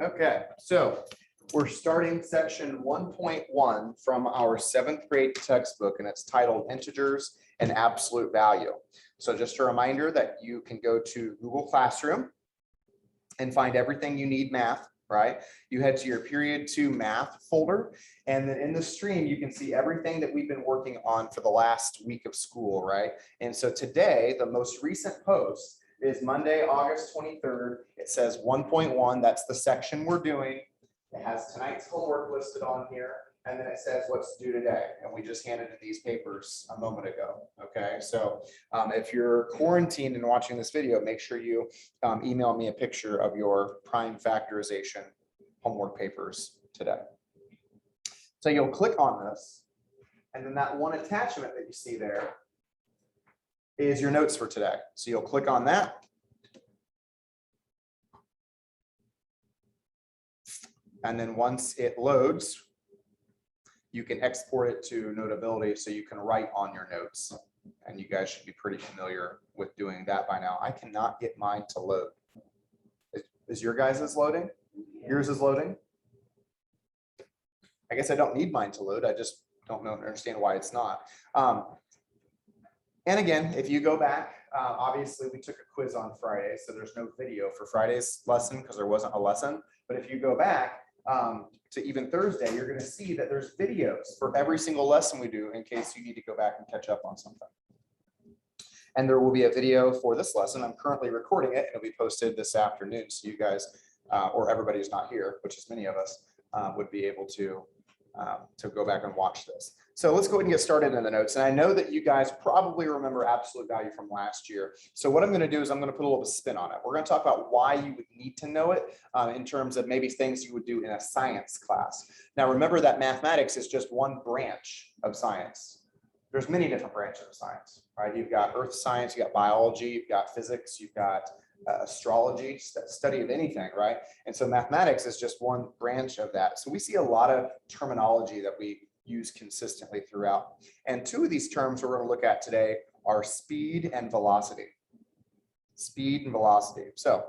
Okay, so we're starting section 1.1 from our 7th grade textbook, and it's titled Integers and Absolute Value. So just a reminder that you can go to Google Classroom and find everything you need math, right? You head to your period 2 math folder, and then in the stream, you can see everything that we've been working on for the last week of school, right? And so today, the most recent post is Monday, August 23rd. It says 1.1, that's the section we're doing. It has tonight's homework listed on here, and then it says what's due today. And we just handed in these papers a moment ago, okay? So if you're quarantined and watching this video, make sure you email me a picture of your prime factorization homework papers today. So you'll click on this, and then that one attachment that you see there is your notes for today. So you'll click on that. And then once it loads, you can export it to Notability so you can write on your notes. And you guys should be pretty familiar with doing that by now. I cannot get mine to load. Is your guys' loading? Yours is loading? I guess I don't need mine to load. I just don't understand why it's not. And again, if you go back, obviously we took a quiz on Friday, so there's no video for Friday's lesson because there wasn't a lesson. But if you go back to even Thursday, you're going to see that there's videos for every single lesson we do in case you need to go back and catch up on something. And there will be a video for this lesson. I'm currently recording it. It'll be posted this afternoon, so you guys, or everybody who's not here, which is many of us, would be able to go back and watch this. So let's go ahead and get started in the notes. And I know that you guys probably remember absolute value from last year. So what I'm going to do is I'm going to put a little bit of spin on it. We're going to talk about why you would need to know it in terms of maybe things you would do in a science class. Now, remember that mathematics is just one branch of science. There's many different branches of science, right? You've got earth science, you've got biology, you've got physics, you've got astrology, study of anything, right? And so mathematics is just one branch of that. So we see a lot of terminology that we use consistently throughout. And two of these terms we're going to look at today are speed and velocity. Speed and velocity. So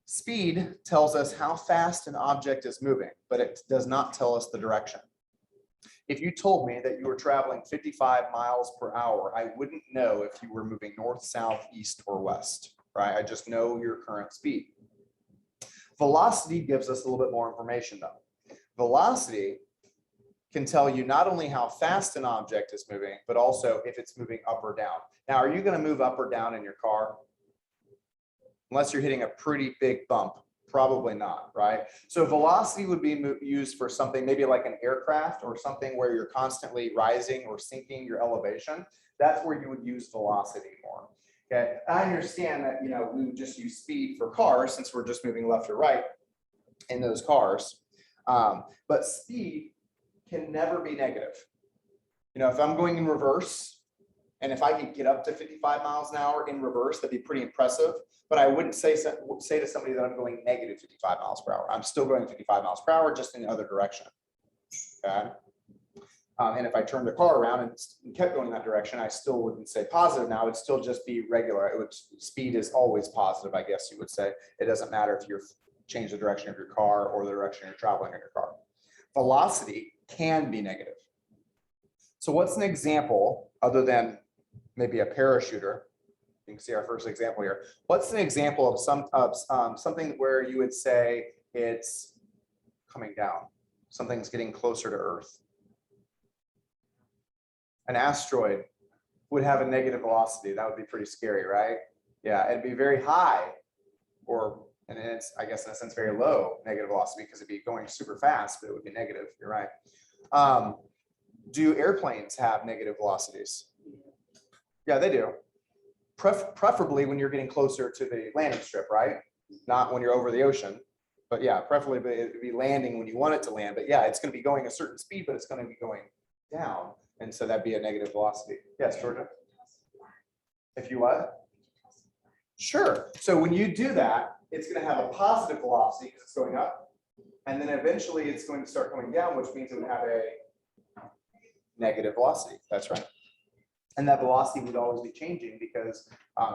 speed tells us how fast an object is moving, but it does not tell us the direction. If you told me that you were traveling 55 miles per hour, I wouldn't know if you were moving north, south, east, or west, right? I just know your current speed. Velocity gives us a little bit more information though. Velocity can tell you not only how fast an object is moving, but also if it's moving up or down. Now, are you going to move up or down in your car? Unless you're hitting a pretty big bump. Probably not, right? So velocity would be used for something maybe like an aircraft or something where you're constantly rising or sinking your elevation. That's where you would use velocity more. Okay, I understand that, you know, we would just use speed for cars since we're just moving left or right in those cars. But speed can never be negative. You know, if I'm going in reverse and if I could get up to 55 miles an hour in reverse, that'd be pretty impressive. But I wouldn't say to somebody that I'm going negative 55 miles per hour. I'm still going 55 miles per hour, just in the other direction. Okay. And if I turned the car around and kept going that direction, I still wouldn't say positive now. It'd still just be regular. It would, speed is always positive, I guess you would say. It doesn't matter if you're change the direction of your car or the direction you're traveling in your car. Velocity can be negative. So what's an example other than maybe a parachuter? You can see our first example here. What's an example of something where you would say it's coming down? Something's getting closer to Earth. An asteroid would have a negative velocity. That would be pretty scary, right? Yeah, it'd be very high, and it's, I guess in a sense, very low negative velocity because it'd be going super fast, but it would be negative. You're right. Do airplanes have negative velocities? Yeah, they do. Preferably when you're getting closer to the landing strip, right? Not when you're over the ocean. But yeah, preferably it would be landing when you want it to land. But yeah, it's going to be going a certain speed, but it's going to be going down. And so that'd be a negative velocity. Yes, Georgia? If you what? Sure. So when you do that, it's going to have a positive velocity because it's going up. And then eventually it's going to start going down, which means it would have a negative velocity. That's right. And that velocity would always be changing because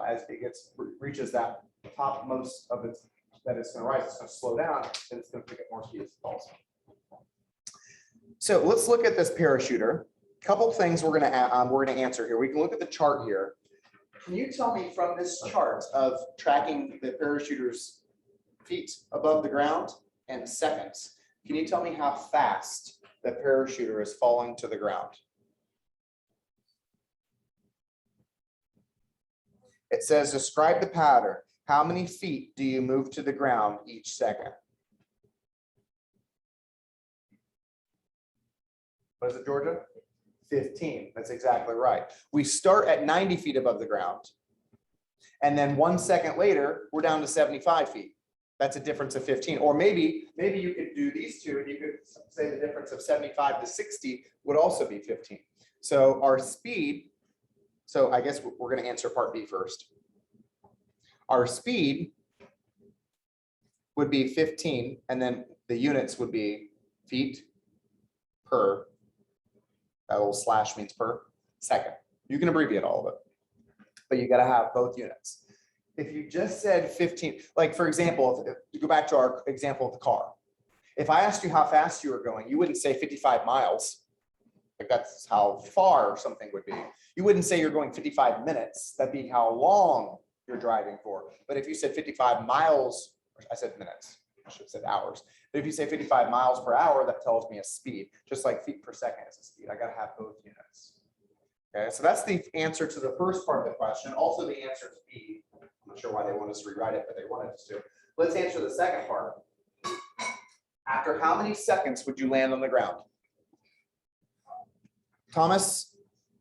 as it reaches that topmost of its that it's going to rise. It's going to slow down, and it's going to pick up more speed as it falls. So let's look at this parachuter. A couple of things we're going to answer here. We can look at the chart here. Can you tell me from this chart of tracking the parachuter's feet above the ground and seconds, can you tell me how fast the parachuter is falling to the ground? It says, describe the pattern. How many feet do you move to the ground each second? What is it, Georgia? 15. That's exactly right. We start at 90 feet above the ground. And then 1 second later, we're down to 75 feet. That's a difference of 15. Or maybe you could do these two and you could say the difference of 75 to 60 would also be 15. So our speed, so I guess we're going to answer part B first. Our speed would be 15, and then the units would be feet per, that little slash means per second. You can abbreviate all of it, but you got to have both units. If you just said 15, like for example, if you go back to our example of the car, if I asked you how fast you were going, you wouldn't say 55 miles. Like that's how far something would be. You wouldn't say you're going 55 minutes. That'd be how long you're driving for. But if you said 55 miles, I said minutes, I should have said hours. But if you say 55 miles per hour, that tells me a speed, just like feet per second is a speed. I got to have both units. Okay, so that's the answer to the first part of the question. Also the answer to B. I'm not sure why they want us to rewrite it, but they wanted us to. Let's answer the second part. After how many seconds would you land on the ground? Thomas,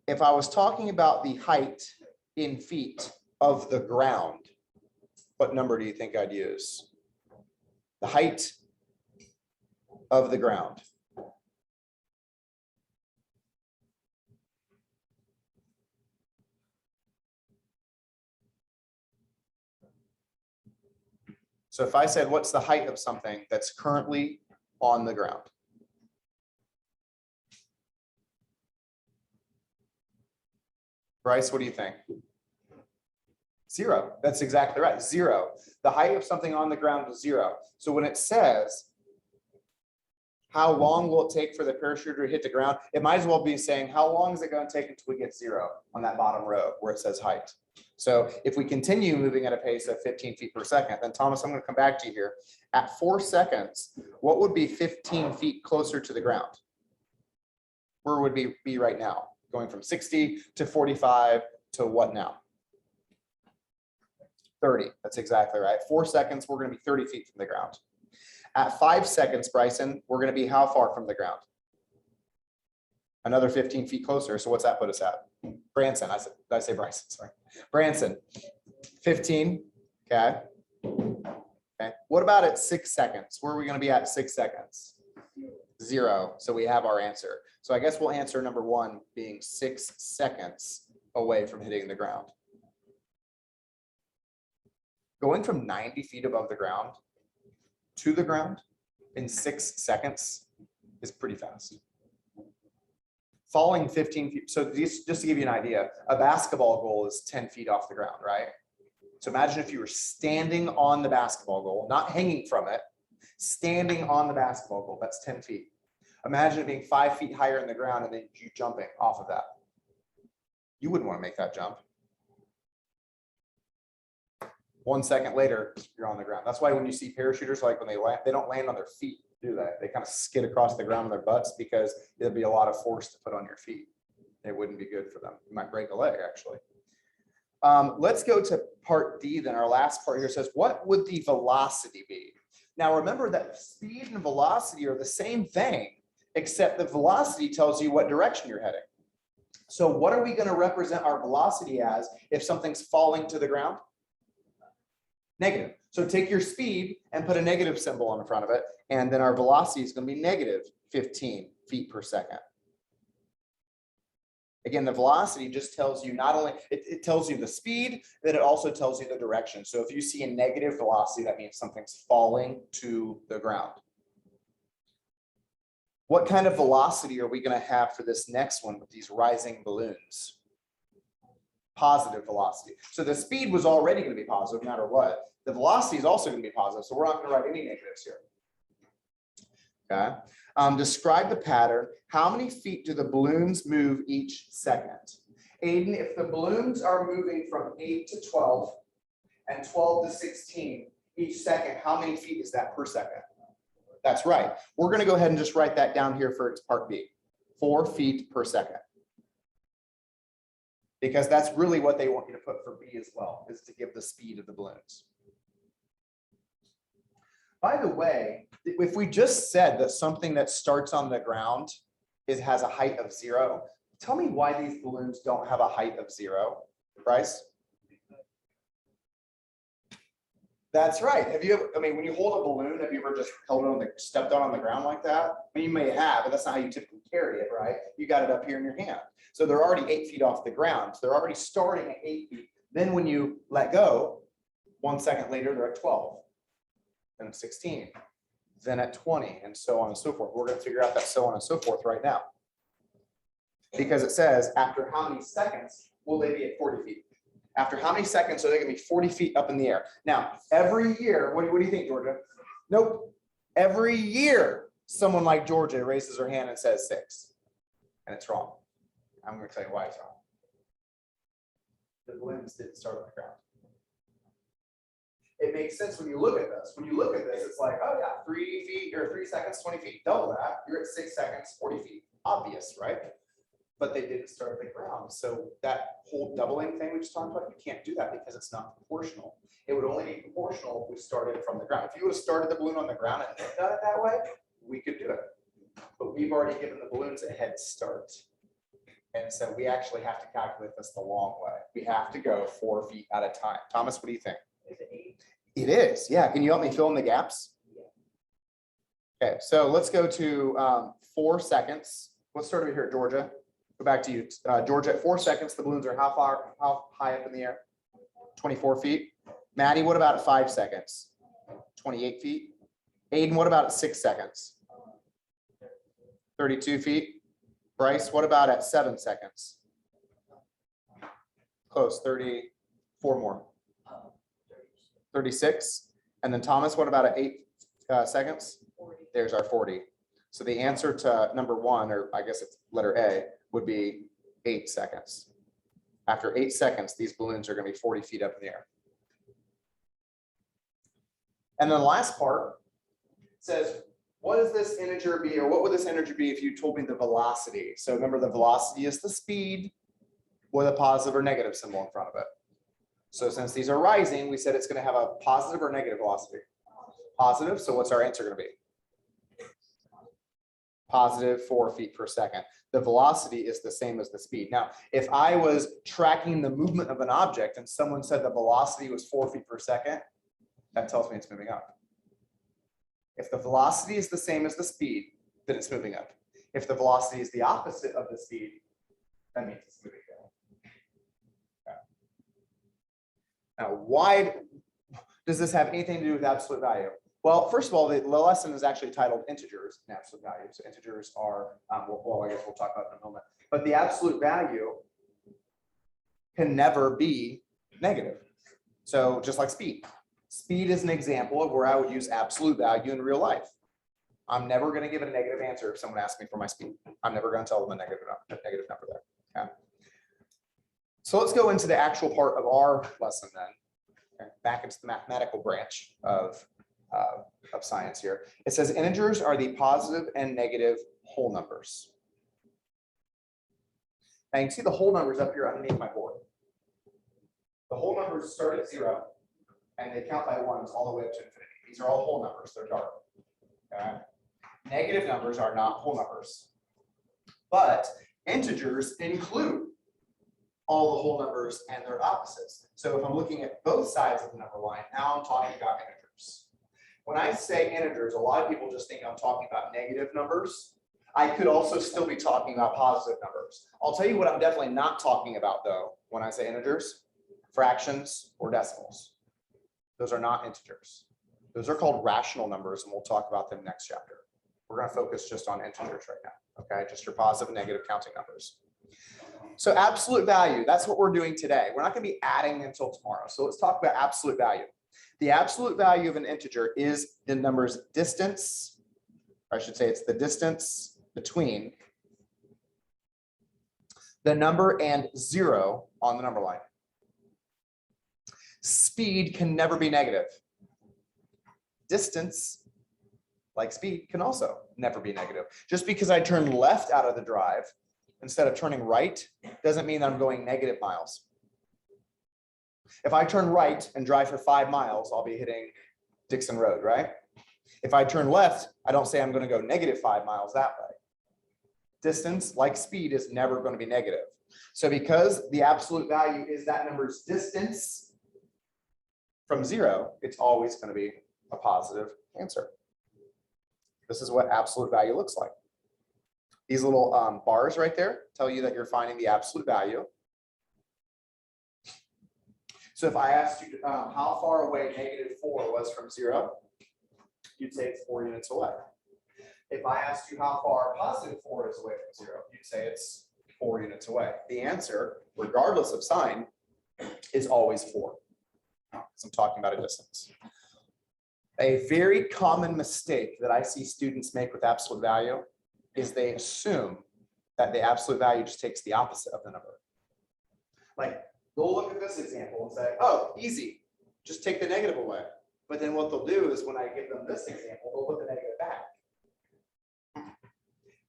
if I was talking about the height in feet of the ground, what number do you think I'd use? The height of the ground. So if I said, what's the height of something that's currently on the ground? Bryce, what do you think? 0. That's exactly right. 0. The height of something on the ground is 0. So when it says, how long will it take for the parachuter to hit the ground? It might as well be saying, how long is it going to take until we get 0 on that bottom row where it says height? So if we continue moving at a pace of 15 feet per second, then Thomas, I'm going to come back to you here. At 4 seconds, what would be 15 feet closer to the ground? Where would we be right now? Going from 60 to 45 to what now? 30. That's exactly right. 4 seconds, we're going to be 30 feet from the ground. At 5 seconds, Bryson, we're going to be how far from the ground? Another 15 feet closer. So what's that put us at? Branson, did I say Bryson? Sorry. Branson, 15. Okay. Okay. What about at 6 seconds? Where are we going to be at 6 seconds? 0. So we have our answer. So I guess we'll answer number 1 being 6 seconds away from hitting the ground. Going from 90 feet above the ground to the ground in 6 seconds is pretty fast. Falling 15 feet. So just to give you an idea, a basketball goal is 10 feet off the ground, right? So imagine if you were standing on the basketball goal, not hanging from it, standing on the basketball goal, that's 10 feet. Imagine it being 5 feet higher in the ground and then you jumping off of that. You wouldn't want to make that jump. 1 second later, you're on the ground. That's why when you see parachuters, like when they land, they don't land on their feet, do they? They kind of skid across the ground on their butts because there'd be a lot of force to put on your feet. It wouldn't be good for them. You might break a leg, actually. Let's go to part D then. Our last part here says, what would the velocity be? Now, remember that speed and velocity are the same thing, except the velocity tells you what direction you're heading. So what are we going to represent our velocity as if something's falling to the ground? Negative. So take your speed and put a negative symbol on the front of it, and then our velocity is going to be negative 15 feet per second. Again, the velocity just tells you not only, it tells you the speed, then it also tells you the direction. So if you see a negative velocity, that means something's falling to the ground. What kind of velocity are we going to have for this next one with these rising balloons? positive velocity. So the speed was already going to be positive no matter what. The velocity is also going to be positive, so we're not going to write any negatives here. Okay. Describe the pattern. How many feet do the balloons move each second? Aiden, if the balloons are moving from 8 to 12 and 12 to 16 each second, how many feet is that per second? That's right. We're going to go ahead and just write that down here for its part B. 4 feet per second. Because that's really what they want you to put for B as well, is to give the speed of the balloons. By the way, if we just said that something that starts on the ground has a height of 0, tell me why these balloons don't have a height of 0, Bryce? That's right. Have you ever, I mean, when you hold a balloon, have you ever just held it on the, stepped on the ground like that? I mean, you may have, but that's not how you typically carry it, right? You got it up here in your hand. So they're already 8 feet off the ground. So they're already starting at 8 feet. Then when you let go, 1 second later, they're at 12, then 16, then at 20, and so on and so forth. We're going to figure out that so on and so forth right now. Because it says, after how many seconds will they be at 40 feet? After how many seconds are they going to be 40 feet up in the air? Now, every year, what do you think, Georgia? Nope. Every year, someone like Georgia raises her hand and says 6. And it's wrong. I'm going to tell you why it's wrong. The balloons didn't start on the ground. It makes sense when you look at this. When you look at this, it's like, oh yeah, 3 feet or 3 seconds, 20 feet. Double that. You're at 6 seconds, 40 feet. Obvious, right? But they didn't start at the ground. So that whole doubling thing we just talked about, you can't do that because it's not proportional. It would only be proportional if we started from the ground. If you would have started the balloon on the ground and done it that way, we could do it. But we've already given the balloons a head start. And so we actually have to calculate this the long way. We have to go 4 feet at a time. Thomas, what do you think? Is it 8? It is. Yeah. Can you help me fill in the gaps? Yeah. Okay. So let's go to 4 seconds. Let's start over here, Georgia. Go back to you, Georgia. At 4 seconds, the balloons are how high up in the air? 24 feet. Maddie, what about at 5 seconds? 28 feet. Aiden, what about at 6 seconds? 32 feet. Bryce, what about at 7 seconds? Close, 34 more. 36. And then Thomas, what about at 8 seconds? 40. There's our 40. So the answer to number 1, or I guess it's letter A, would be 8 seconds. After 8 seconds, these balloons are going to be 40 feet up in the air. And then the last part says, what does this integer be, or what would this integer be if you told me the velocity? So remember, the velocity is the speed with a positive or negative symbol in front of it. So since these are rising, we said it's going to have a positive or negative velocity. Positive. So what's our answer going to be? Positive 4 feet per second. The velocity is the same as the speed. Now, if I was tracking the movement of an object and someone said the velocity was 4 feet per second, that tells me it's moving up. If the velocity is the same as the speed, then it's moving up. If the velocity is the opposite of the speed, that means it's moving down. Okay. Now, why does this have anything to do with absolute value? Well, first of all, the lesson is actually titled integers and absolute value. So integers are, well, I guess we'll talk about it in a moment. But the absolute value can never be negative. So just like speed. Speed is an example of where I would use absolute value in real life. I'm never going to give a negative answer if someone asks me for my speed. I'm never going to tell them a negative number there. Okay. So let's go into the actual part of our lesson then. Okay. Back into the mathematical branch of science here. It says integers are the positive and negative whole numbers. Now you can see the whole numbers up here underneath my board. The whole numbers start at 0. And they count by 1s all the way up to infinity. These are all whole numbers, they're dark. Okay. Negative numbers are not whole numbers. But integers include all the whole numbers and their opposites. So if I'm looking at both sides of the number line, now I'm talking about integers. When I say integers, a lot of people just think I'm talking about negative numbers. I could also still be talking about positive numbers. I'll tell you what I'm definitely not talking about though, when I say integers: fractions or decimals. Those are not integers. Those are called rational numbers, and we'll talk about them next chapter. We're going to focus just on integers right now, okay? Just your positive and negative counting numbers. So absolute value, that's what we're doing today. We're not going to be adding until tomorrow. So let's talk about absolute value. The absolute value of an integer is the number's distance, or I should say it's the distance between the number and 0 on the number line. Speed can never be negative. Distance, like speed, can also never be negative. Just because I turn left out of the drive instead of turning right doesn't mean that I'm going negative miles. If I turn right and drive for 5 miles, I'll be hitting Dixon Road, right? If I turn left, I don't say I'm going to go negative 5 miles that way. Distance, like speed, is never going to be negative. So because the absolute value is that number's distance from 0, it's always going to be a positive answer. This is what absolute value looks like. These little bars right there tell you that you're finding the absolute value. So if I asked you how far away -4 was from 0, you'd say it's 4 units away. If I asked you how far +4 is away from 0, you'd say it's 4 units away. The answer, regardless of sign, is always 4. Because I'm talking about a distance. A very common mistake that I see students make with absolute value is they assume that the absolute value just takes the opposite of the number. Like, they'll look at this example and say, oh, easy, just take the negative away. But then what they'll do is when I give them this example, they'll put the negative back.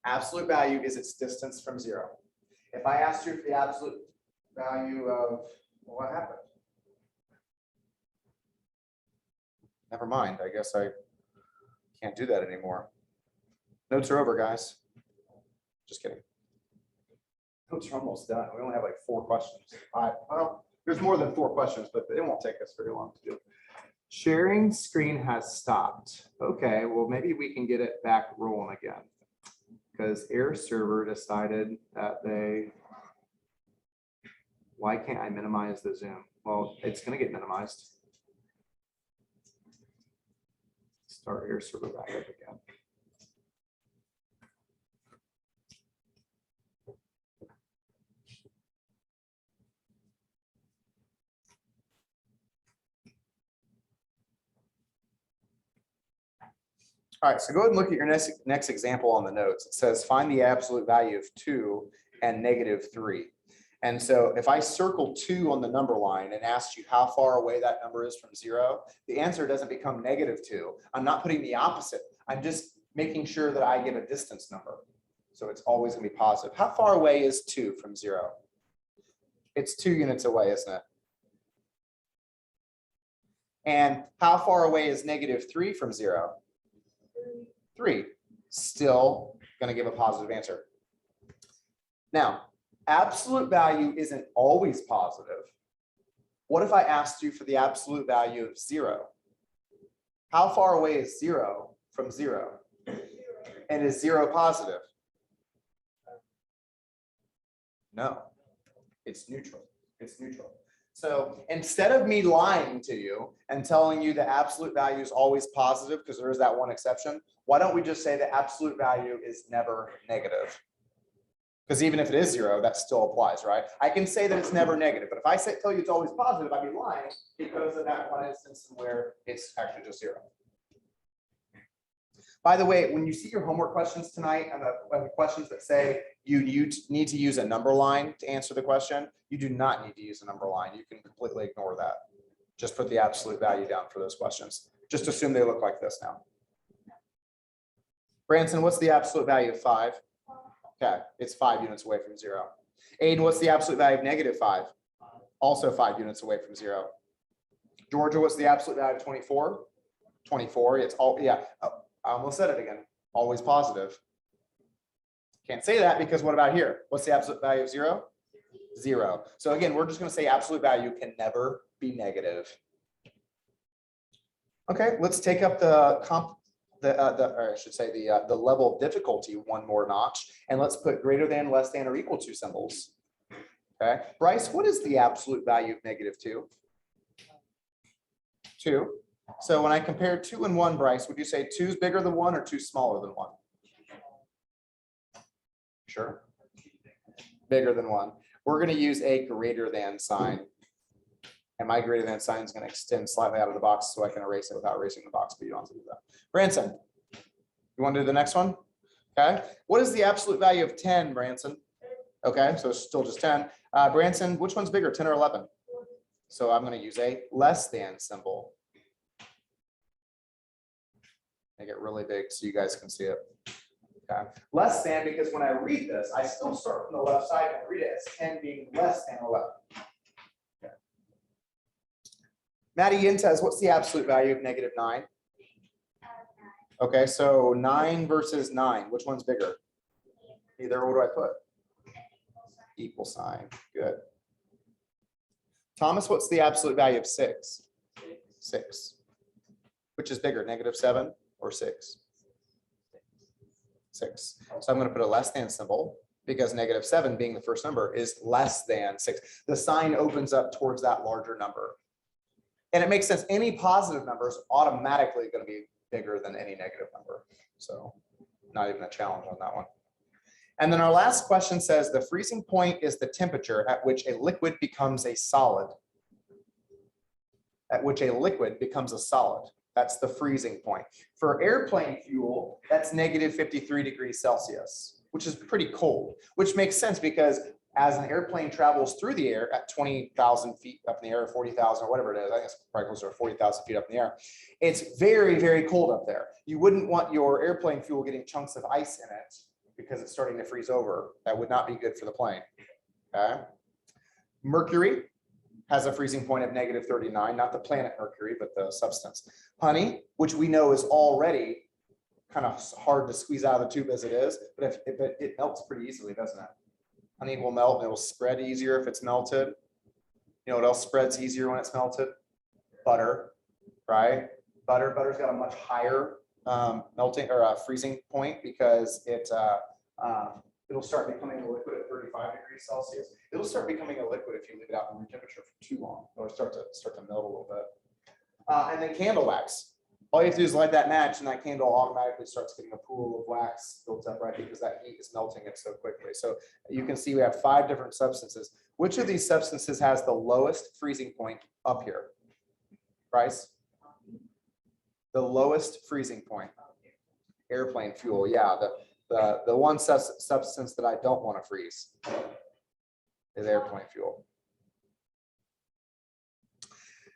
Absolute value is its distance from 0. If I asked you for the absolute value of, well, what happened? Never mind, I guess I can't do that anymore. Notes are over, guys. Just kidding. Notes are almost done. We only have like 4 questions. Well, there's more than 4 questions, but it won't take us very long to do. Sharing screen has stopped. Okay, well, maybe we can get it back rolling again because Air Server decided that why can't I minimize the Zoom? Well, it's going to get minimized. Start Air Server back up again. All right, so go ahead and look at your next example on the notes. It says find the absolute value of 2 and -3. And so if I circle 2 on the number line and ask you how far away that number is from 0, the answer doesn't become -2. I'm not putting the opposite. I'm just making sure that I give a distance number. So it's always going to be positive. How far away is 2 from 0? It's 2 units away, isn't it? And how far away is -3 from 0? 3. Still going to give a positive answer. Now, absolute value isn't always positive. What if I asked you for the absolute value of 0? How far away is 0 from 0? And is 0 positive? No, it's neutral. It's neutral. So instead of me lying to you and telling you the absolute value is always positive, because there is that one exception, why don't we just say the absolute value is never negative? Because even if it is 0, that still applies, right? I can say that it's never negative, but if I tell you it's always positive, I'd be lying because of that one instance where it's actually just 0. By the way, when you see your homework questions tonight and the questions that say you need to use a number line to answer the question, you do not need to use a number line. You can completely ignore that. Just put the absolute value down for those questions. Just assume they look like this now. Branson, what's the absolute value of 5? Okay, it's 5 units away from 0. Aiden, what's the absolute value of -5? Also 5 units away from 0. Georgia, what's the absolute value of 24? 24, it's all, yeah. Oh, I almost said it again. Always positive. Can't say that because what about here? What's the absolute value of 0? 0. So again, we're just going to say absolute value can never be negative. Okay, let's take up or I should say the level of difficulty one more notch, and let's put greater than, less than, or equal to symbols. Okay, Bryce, what is the absolute value of -2? 2. So when I compare 2 and 1, Bryce, would you say 2 is bigger than 1 or 2 smaller than 1? Sure. Bigger than 1. we're going to use a greater than sign. And my greater than sign is going to extend slightly out of the box so I can erase it without erasing the box, but you don't have to do that. Branson, you want to do the next one? Okay. What is the absolute value of 10, Branson? Okay, so it's still just 10. Branson, which one's bigger, 10 or 11? So I'm going to use a less than symbol. Make it really big so you guys can see it. Okay. Less than, because when I read this, I still start from the left side and read it as 10 being less than 11. Okay. Maddie Yin says, what's the absolute value of -9? Okay, so 9 versus 9, which one's bigger? Either, what do I put? Equal sign, good. Thomas, what's the absolute value of 6? 6. Which is bigger, -7 or 6? 6. So I'm going to put a less than symbol because -7 being the first number is less than 6. The sign opens up towards that larger number. And it makes sense. Any positive number is automatically going to be bigger than any negative number. So not even a challenge on that one. And then our last question says the freezing point is the temperature at which a liquid becomes a solid. At which a liquid becomes a solid. That's the freezing point. For airplane fuel, that's -53 degrees Celsius, which is pretty cold, which makes sense because as an airplane travels through the air at 20,000 feet up in the air, 40,000 or whatever it is, I think it's probably closer to 40,000 feet up in the air. It's very, very cold up there. You wouldn't want your airplane fuel getting chunks of ice in it because it's starting to freeze over. That would not be good for the plane. Okay. Mercury has a freezing point of -39, not the planet Mercury, but the substance. Honey, which we know is already kind of hard to squeeze out of the tube as it is, but it melts pretty easily, doesn't it? Honey will melt and it will spread easier if it's melted. You know what else spreads easier when it's melted? Butter, right? Butter's got a much higher melting or freezing point because it'll start becoming a liquid at 35 degrees Celsius. It'll start becoming a liquid if you leave it out in room temperature for too long. It'll start to melt a little bit. And then candle wax. All you have to do is light that match and that candle automatically starts getting a pool of wax built up, right? Because that heat is melting it so quickly. So you can see we have 5 different substances. Which of these substances has the lowest freezing point up here? Bryce? The lowest freezing point. Airplane fuel, yeah. The one substance that I don't want to freeze is airplane fuel.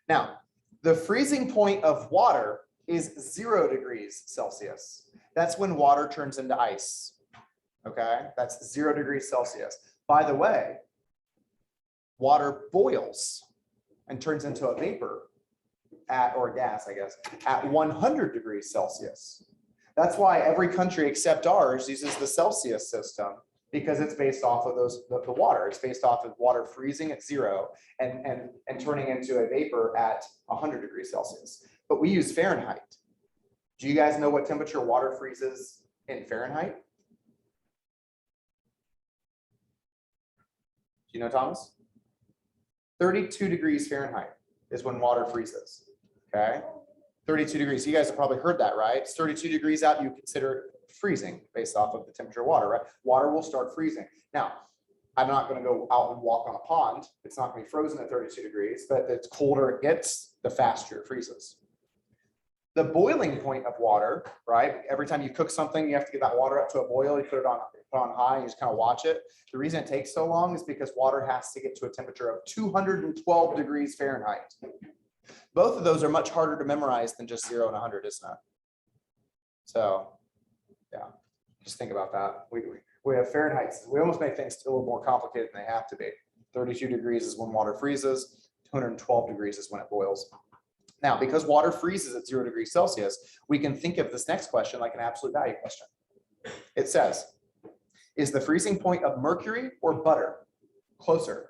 Now, the freezing point of water is 0 degrees Celsius. That's when water turns into ice. Okay, that's 0 degrees Celsius. By the way, water boils and turns into a vapor or gas, I guess, at 100 degrees Celsius. That's why every country except ours uses the Celsius system, because it's based off of the water. It's based off of water freezing at 0 and turning into a vapor at 100 degrees Celsius. But we use Fahrenheit. Do you guys know what temperature water freezes in Fahrenheit? Do you know, Thomas? 32 degrees Fahrenheit is when water freezes. Okay. 32 degrees. You guys have probably heard that, right? It's 32 degrees out, you consider freezing based off of the temperature of water, right? Water will start freezing. Now, I'm not going to go out and walk on a pond. It's not going to be frozen at 32 degrees, but the colder it gets, the faster it freezes. The boiling point of water, right? Every time you cook something, you have to get that water up to a boil. You put it on high and you just kind of watch it. The reason it takes so long is because water has to get to a temperature of 212 degrees Fahrenheit. Both of those are much harder to memorize than just 0 and 100, isn't it? So, yeah, just think about that. We have Fahrenheit. We almost make things a little more complicated than they have to be. 32 degrees is when water freezes. 212 degrees is when it boils. Now, because water freezes at 0 degrees Celsius, we can think of this next question like an absolute value question. It says, is the freezing point of mercury or butter closer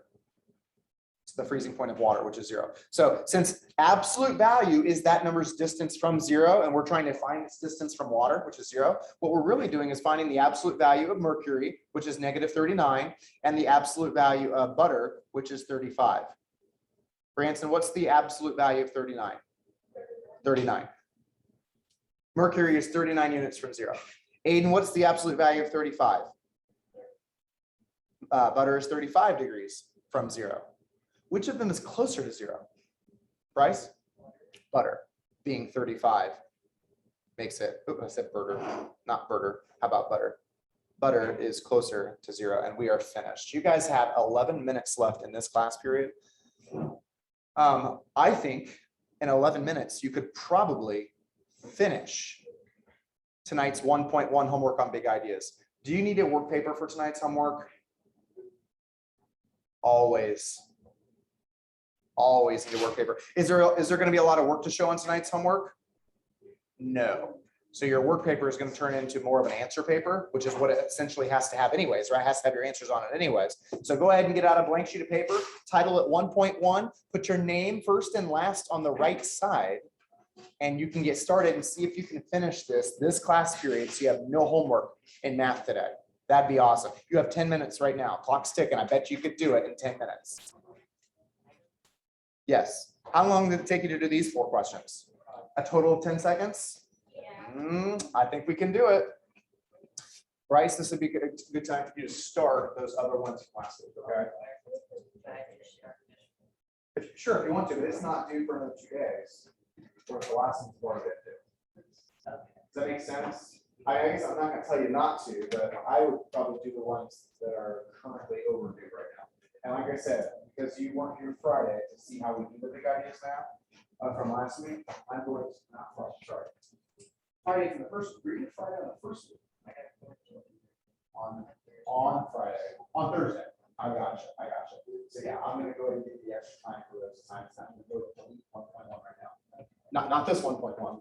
to the freezing point of water, which is 0? So since absolute value is that number's distance from 0, and we're trying to find its distance from water, which is 0, what we're really doing is finding the absolute value of mercury, which is -39, and the absolute value of butter, which is 35. Branson, what's the absolute value of 39? 39. Mercury is 39 units from 0. Aiden, what's the absolute value of 35? butter is 35 degrees from 0. Which of them is closer to 0? Bryce? Butter being 35 makes it, I said burger, not burger. How about butter? Butter is closer to 0, and we are finished. You guys have 11 minutes left in this class period. I think in 11 minutes, you could probably finish tonight's 1.1 homework on big ideas. Do you need a work paper for tonight's homework? Always need a work paper. Is there going to be a lot of work to show on tonight's homework? No. So your work paper is going to turn into more of an answer paper, which is what it essentially has to have anyways, right? It has to have your answers on it anyways. So go ahead and get out a blank sheet of paper, title it 1.1, put your name first and last on the right side, and you can get started and see if you can finish this class period so you have no homework in math today. That'd be awesome. You have 10 minutes right now. Clock's ticking. I bet you could do it in 10 minutes. Yes. How long did it take you to do these 4 questions? A total of 10 seconds? I think we can do it. Bryce, this would be a good time for you to start those other ones last week, okay? Sure, if you want to, but it's not due for another 2 days. Or the last one's more good too. Does that make sense? I guess I'm not gonna tell you not to, but I would probably do the ones that are currently overdue right now. And like I said, because you weren't here Friday to see how we do the big ideas now from last week, I'm going to not sorry. Friday from the first read Friday on the first week. On Friday, on Thursday. I got you. So yeah, I'm gonna go ahead and give you the extra time for those times. I'm gonna go to delete 1.1 right now. Not this 1.1,